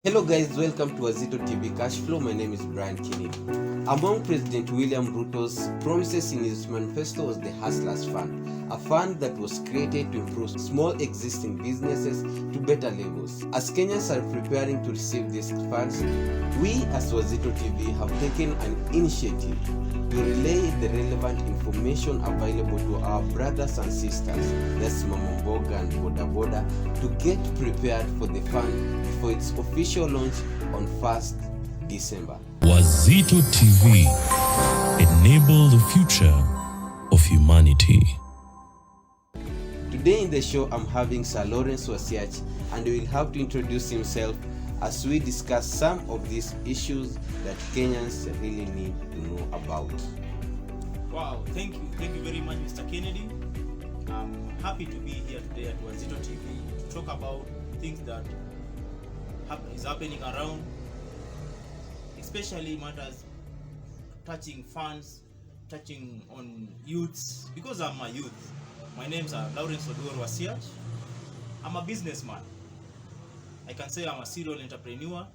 Hello guys, welcome to Wazito TV Cash Flow. My name is Brian Kennedy. Among President William Ruto's promises in his manifesto was the Hustlers Fund, a fund that was created to improve small existing businesses to better levels. As Kenyans are preparing to receive these funds, we as Wazito TV have taken an initiative to relay the relevant information available to our brothers and sisters, that's Mama Mboga and Boda Boda, to get prepared for the fund before its official launch on 1st December. Wazito TV, enable the future of humanity. Today in the show, I'm having Sir Lawrence Wasiach, and he will have to introduce himself as we discuss some of these issues that Kenyans really need to know about. Wow, thank you very much, Mr. Kennedy. I'm happy to be here today at Wazito TV to talk about things that is happening around, especially matters touching funds, touching on youths, because I'm a youth. My name's Lawrence Wasiach. I'm a businessman. I can say I'm a serial entrepreneur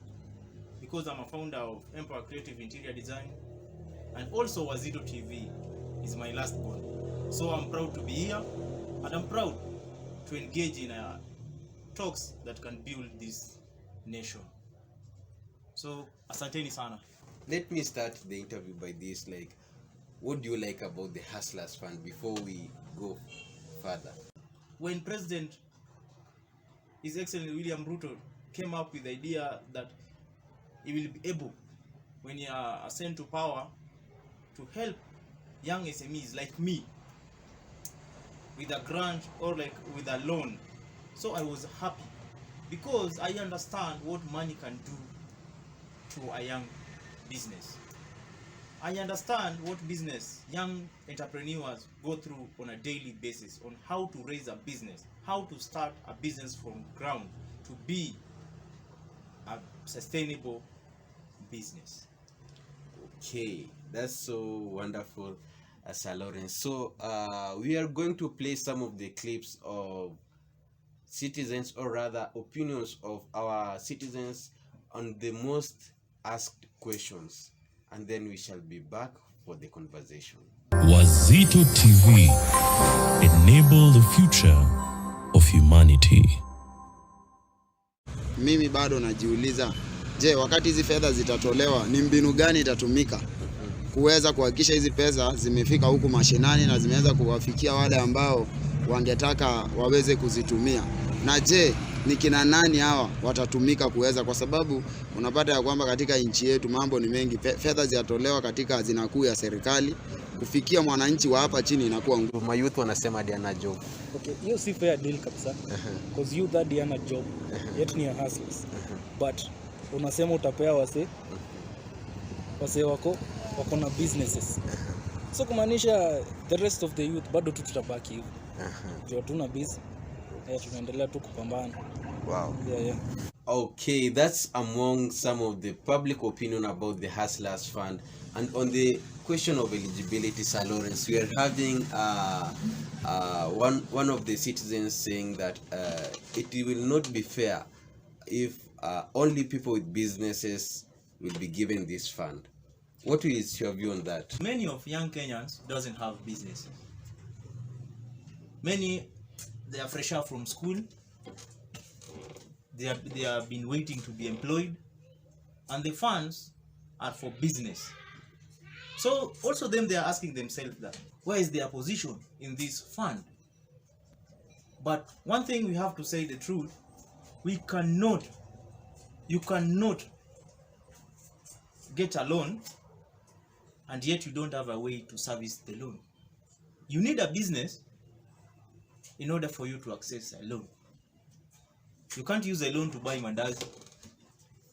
because I'm a founder of Empire Creative Interior Design, and also Wazito TV is my last born. So I'm proud to be here, and I'm proud to engage in talks that can build this nation. So asanteni sana. Let me start the interview by this, what do you like about the Hustlers Fund before we go further? When President His Excellency William Ruto came up with the idea that he will be able, when he ascend to power, to help young SMEs like me with a grant or with a loan. So I was happy because I understand what money can do to a young business. I understand what business young entrepreneurs go through on a daily basis, on how to raise a business, how to start a business from ground to be a sustainable business. Okay, that's so wonderful, Sir Lawrence. So we are going to play some of the clips of citizens, or rather opinions of our citizens on the most asked questions, and then we shall be back for the conversation. Wazito TV, enable the future of humanity. Mimi bado najiuliza, je, wakati hizi fedha zitatolewa ni mbinu gani itatumika kuweza kuhakikisha hizi pesa zimefika huku mashinani na zimeweza kuwafikia wale ambao wangetaka waweze kuzitumia? Na je, ni kina nani hawa watatumika kuweza, kwa sababu unapata ya kwamba katika nchi yetu mambo ni mengi. Fedha zinatolewa katika hazina kuu ya serikali, kufikia mwananchi wa hapa chini inakuwa ngumu. Mayouth wanasema diana job. Okay, hiyo si fair deal kabisa. Because you that diana job, yet ni hustlers. But unasema utapea wase wako na businesses. So kumaanisha the rest of the youth bado tu tutabaki hivi. Ndio tuna busy. Tunaendelea tu kupambana. Wow. Yeah. Okay, that's among some of the public opinion about the Hustlers Fund. And on the question of eligibility, Sir Lawrence, we are having one of the citizens saying that it will not be fair if only people with businesses will be given this fund. What is your view on that? Many of young Kenyans doesn't have businesses. Many, they are fresh out from school. They have been waiting to be employed, and the funds are for business. So also them, they are asking themselves that where is their position in this fund? But one thing we have to say the truth, you cannot get a loan and yet you don't have a way to service the loan. You need a business in order for you to access a loan. You can't use a loan to buy mandazi.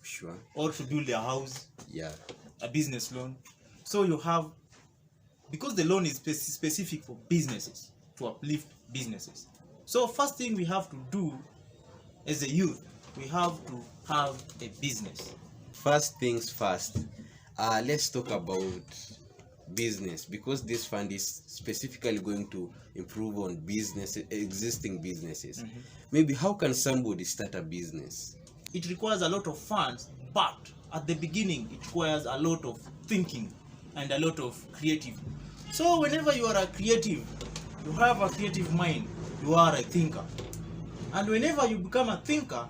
Sure. Or to build a house. Yeah. A business loan. So you have, because the loan is specific for businesses, to uplift businesses. So first thing we have to do as a youth, we have to have a business. First things first, let's talk about business, because this fund is specifically going to improve on existing businesses. Maybe how can somebody start a business? it requires a lot of funds, but at the beginning it requires a lot of thinking and a lot of creative. So whenever you are a creative, you have a creative mind, you are a thinker. And whenever you become a thinker,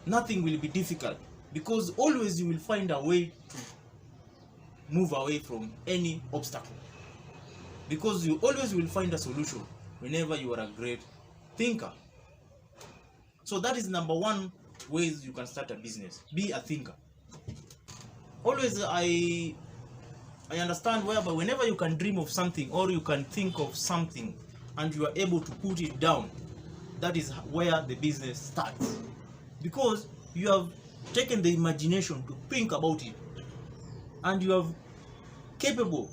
nothing will be difficult, because always you will find a way to move away from any obstacle, because you always will find a solution whenever you are a great thinker. So that is number one ways you can start a business. Be a thinker. Always I understand whereby whenever you can dream of something or you can think of something and you are able to put it down, that is where the business starts, because you have taken the imagination to think about it, and you are capable,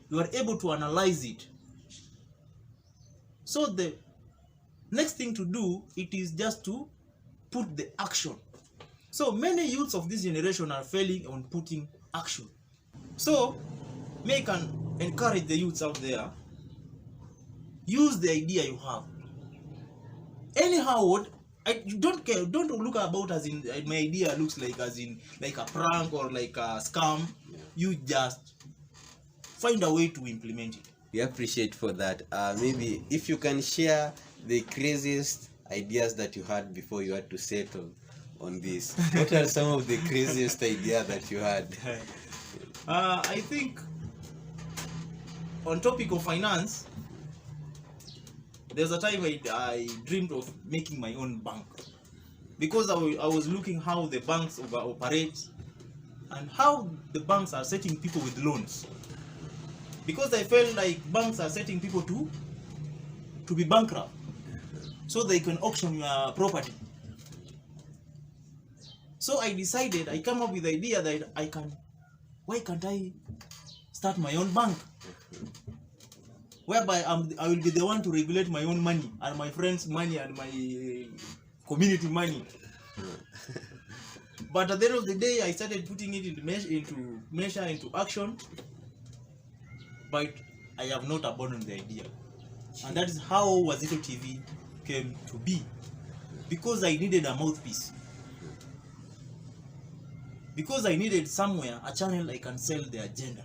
you are able to analyze it. So the next thing to do, it is just to put the action. So many youths of this generation are failing on putting action. So may I can encourage the youths out there, use the idea you have. Anyhow, you don't care, don't look about as in my idea looks like as in like a prank or like a scam. You just find a way to implement it. We appreciate for that. Maybe if you can share the craziest ideas that you had before you had to settle on this. What are some of the craziest ideas that you had? I think on topic of finance, there's a time I dreamed of making my own bank, because I was looking how the banks operate and how the banks are setting people with loans, because I felt like banks are setting people to be bankrupt so they can auction your property. So I decided, I come up with the idea that why can't I start my own bank, whereby I will be the one to regulate my own money and my friends' money and my community money. But at the end of the day, I started putting it into action, but I have not abandoned the idea. And that is how Wazito TV came to be, because I needed a mouthpiece, because I needed somewhere a channel I can sell the agenda.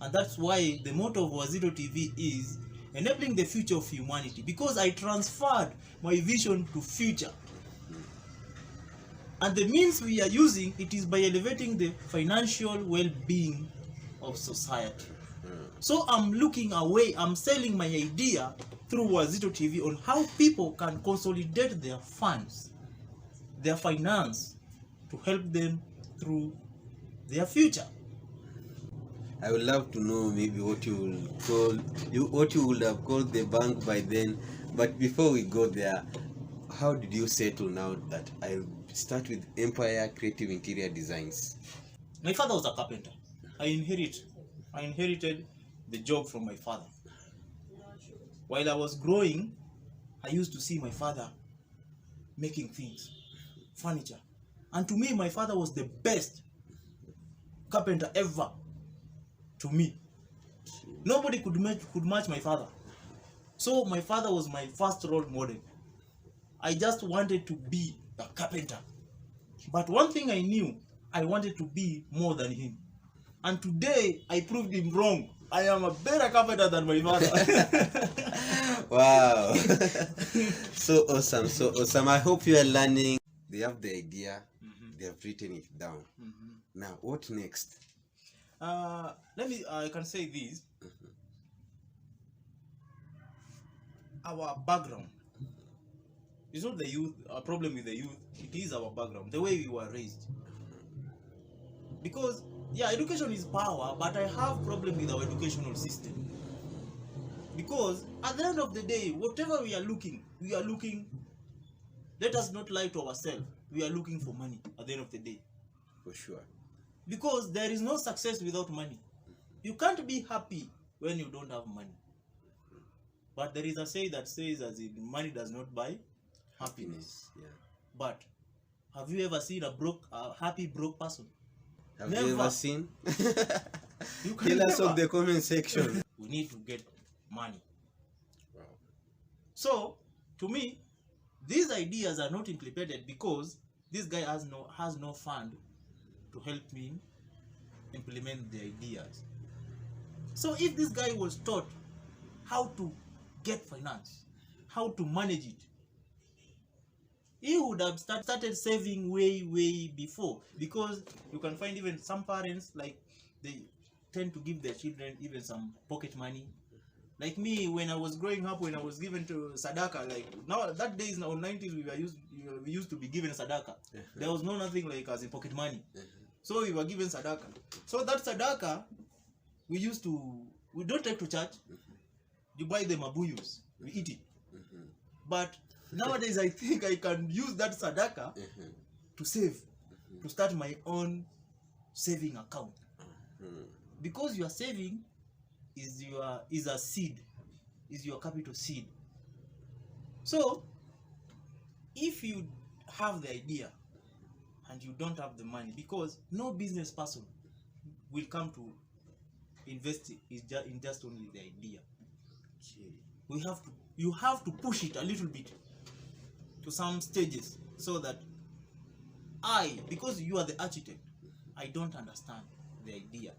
And that's why the motto of Wazito TV is enabling the future of humanity, because I transferred my vision to future. And the means we are using it is by elevating the financial well-being of society. So I'm looking away, I'm selling my idea through Wazito TV on how people can consolidate their funds, their finance, to help them through their future. I would love to know maybe what you would have called the bank by then. But before we go there, how did you settle now that I start with Empire Creative Interior Designs? My father was a carpenter. I inherited the job from my father. While I was growing, I used to see my father making things, furniture. And to me, my father was the best carpenter ever. To me, nobody could match my father. So my father was my first role model. I just wanted to be a carpenter. But one thing I knew, I wanted to be more than him. And today, I proved him wrong. I am a better carpenter than my father. Wow. So awesome, so awesome. I hope you are learning. They have the idea, they have written it down. Now, what next? I can say this. Our background is not the youth, a problem with the youth, it is our background, the way we were raised. Because, yeah, education is power, but I have problem with our educational system. Because at the end of the day, whatever we are looking, let us not lie to ourselves, we are looking for money at the end of the day. For sure. Because there is no success without money. You can't be happy when you don't have money. But there is a saying that says as in money does not buy happiness. Yeah. But have you ever seen a happy broke person? Have Never. you ever seen? You can Tell us never. of the comment section. We need to get money. Wow. So, to me, these ideas are not implemented because this guy has no fund to help me implement the ideas. So if this guy was taught how to get finance, how to manage it, he would have started saving way before. Because you can find even some parents, like, they tend to give their children even some pocket money. Like me, when I was growing up, when I was given to sadaka, like now that days now 90s, we used to be given sadaka. There was nothing like as in pocket money. So we were given sadaka. So that sadaka, we don't take to church. You buy the mabuyus, we eat it. But nowadays, I think I can use that sadaka to save, to start my own saving account. Because your saving is a seed, is your capital seed. So if you have the idea and you don't have the money, because no business person will come to invest in just only the idea. You have to push it a little bit to some stages, so that because you are the architect, I don't understand the idea.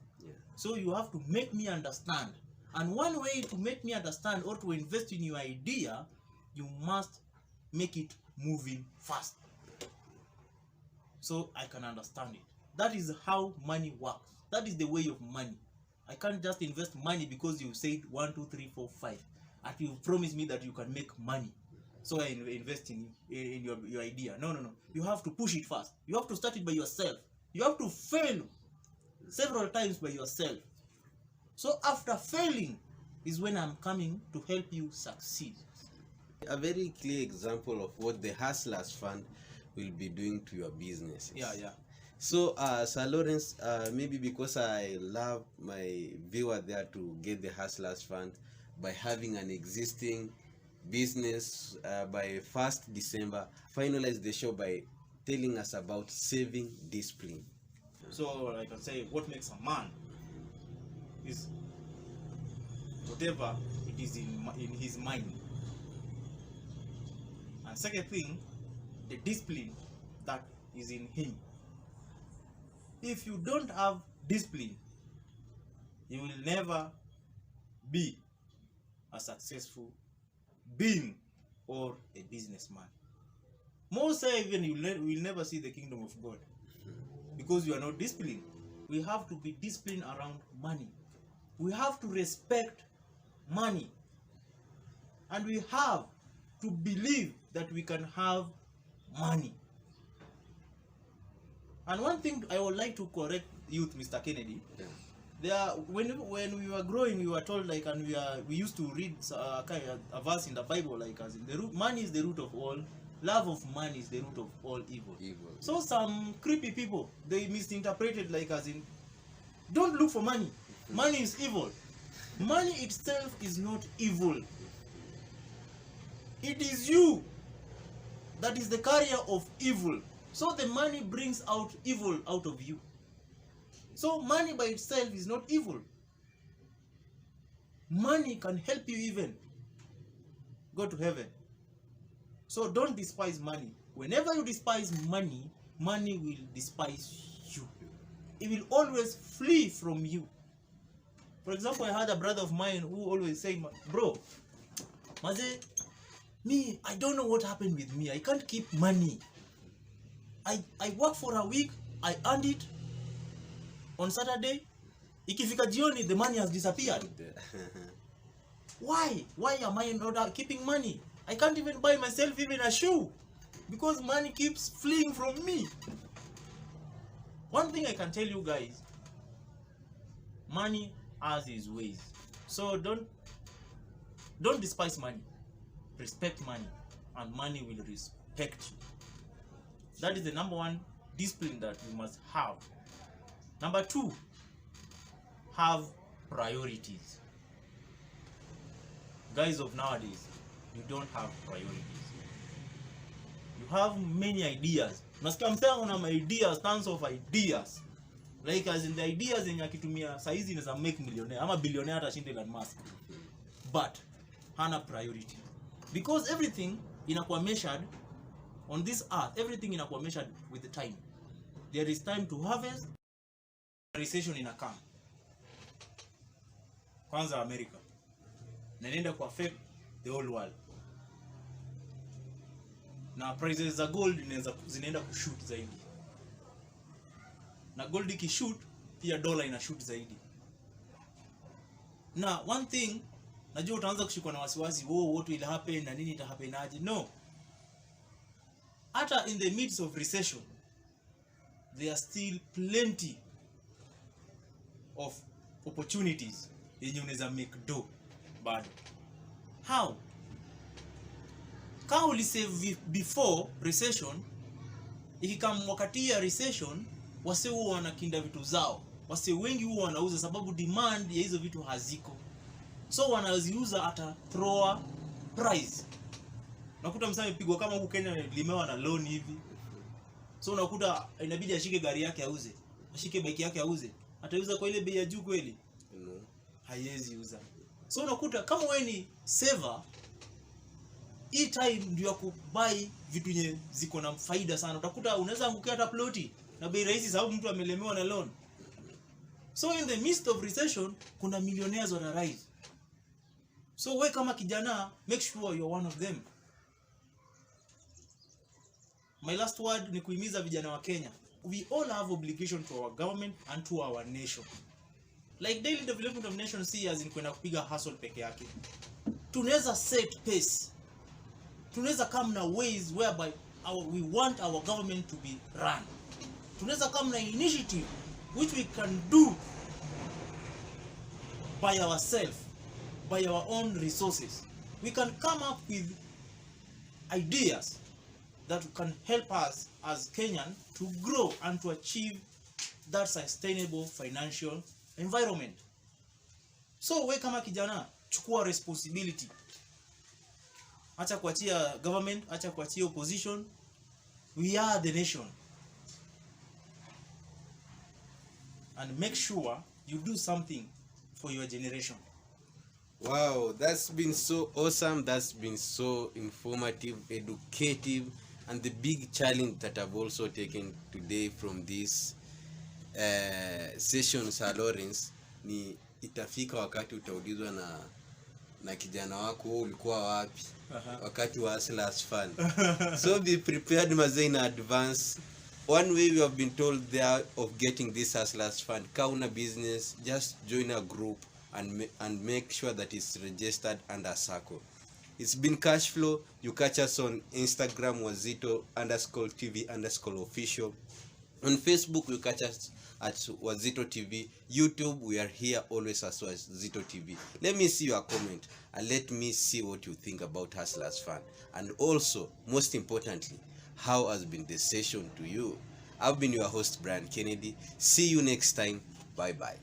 So you have to make me understand. And one way to make me understand or to invest in your idea, you must make it moving fast, so I can understand it. That is how money works. That is the way of money. I can't just invest money because you said 1, 2, 3, 4, 5, and you promise me that you can make money, so I invest in your idea. No. You have to push it fast. You have to start it by yourself. You have to fail several times by yourself. So after failing is when I'm coming to help you succeed. A very clear example of what the Hustlers Fund will be doing to your businesses. Yeah. So, Sir Lawrence, maybe because I love my viewer there to get the Hustlers Fund by having an existing business, by 1st December, finalize the show by telling us about saving discipline. So I can say what makes a man is whatever it is in his mind. And second thing, the discipline that is in him. If you don't have discipline, you will never be a successful being or a businessman. Most say even you will never see the kingdom of God, because you are not disciplined. We have to be disciplined around money. We have to respect money. And we have to believe that we can have money. And one thing I would like to correct youth, Mr. Kennedy. When we were growing, we were told, like, and we used to read a verse in the Bible, like, as in money is the root of all. Love of money is the root of all evil. So some creepy people, they misinterpreted, like, as in, don't look for money. Money is evil. Money itself is not evil. It is you that is the carrier of evil. So the money brings out evil out of you. So money by itself is not evil. Money can help you even go to heaven. So don't despise money. Whenever you despise money, money will despise you. It will always flee from you. For example, I had a brother of mine who always say, bro, Maze, me, I don't know what happened with me. I can't keep money. I work for a week, I earned it. On Saturday, ikifika jioni, the money has disappeared. Why? Why am I not keeping money? I can't even buy myself even a shoe, because money keeps fleeing from me. One thing I can tell you guys, money has its ways. So don't despise money. Respect money, and money will respect you. That is the number one discipline that you must have. Number two, have priorities. Guys of nowadays, you don't have priorities. You have many ideas. Nasikia msema una ideas, tons of ideas. Like, as in the ideas zenye akitumia saizi inaweza make millionaire ama billionaire hata shinde Elon Musk. But hana priority. Because everything inakuwa measured on this earth, everything inakuwa measured with the time. There is time to harvest, recession inakam. Kwanza America. Na inaenda ku affect the whole world. Na prices za gold zinaenda kushoot zaidi. Na gold ikishoot, pia dollar inashoot zaidi. Na one thing, najua utaanza kushikwa na wasiwasi, what will happen na nini itahappen aje. No. Hata in the midst of recession, there are still plenty of opportunities yenye unaweza make dough bado. How? Kama ulisave before recession, ikikam wakati ya recession, wase huwa wanakinda vitu zao. Wase wengi huwa wanauza sababu demand ya hizo vitu haziko. So wanaziuza ata thrower price. Unakuta msame pigwa kama huku Kenya limewa na loan hivi. So unakuta inabidi ashike gari yake auze. Ashike bike yake auze. Atauza kwa ile bei ya juu kweli? No. Haiwezi uza. So unakuta kama wewe ni saver, hii time ndio ya kubuy vitu nye ziko na faida sana. Utakuta unaweza angukia hata ploti na bei rahisi sababu mtu amelemewa na loan. So in the midst of recession, kuna millionaires wana rise. So wewe kama kijana, make sure you're one of them. My last word ni kuhimiza vijana wa Kenya. We all have obligation to our government and to our nation. Like daily development of nation see as in kwenda kupiga hustle peke yake. Tunaweza set pace. Tunaweza come na ways whereby we want our government to be run. Tunaweza come na initiative which we can do by ourselves, by our own resources. We can come up with ideas that can help us as Kenyan to grow and to achieve that sustainable financial environment. So we kama kijana, chukua responsibility. Acha kuachia government, acha kuachia opposition. We are the nation. And make sure you do something for your generation. Wow, that's been so awesome. That's been so informative, educative, and the big challenge that I've also taken today from this session, Sir Lawrence, ni itafika wakati utaulizwa na kijana wako ulikuwa wapi wakati wa Hustlers Fund. So be prepared mazee in advance. One way we have been told there of getting this Hustlers Fund, kauna business, just join a group and make sure that it's registered under Circle. It's been Cash Flow. You catch us on Instagram, Wazito_TV_official. On Facebook, you catch us at Wazito TV. YouTube, we are here always as Wazito TV. Let me see your comment and let me see what you think about Hustlers Fund. And also, most importantly, how has been the session to you? I've been your host, Brian Kennedy. See you next time. Bye-bye.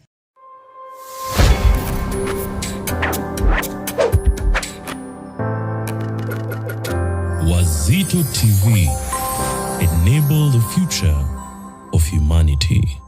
Wazito TV, enable the future of humanity.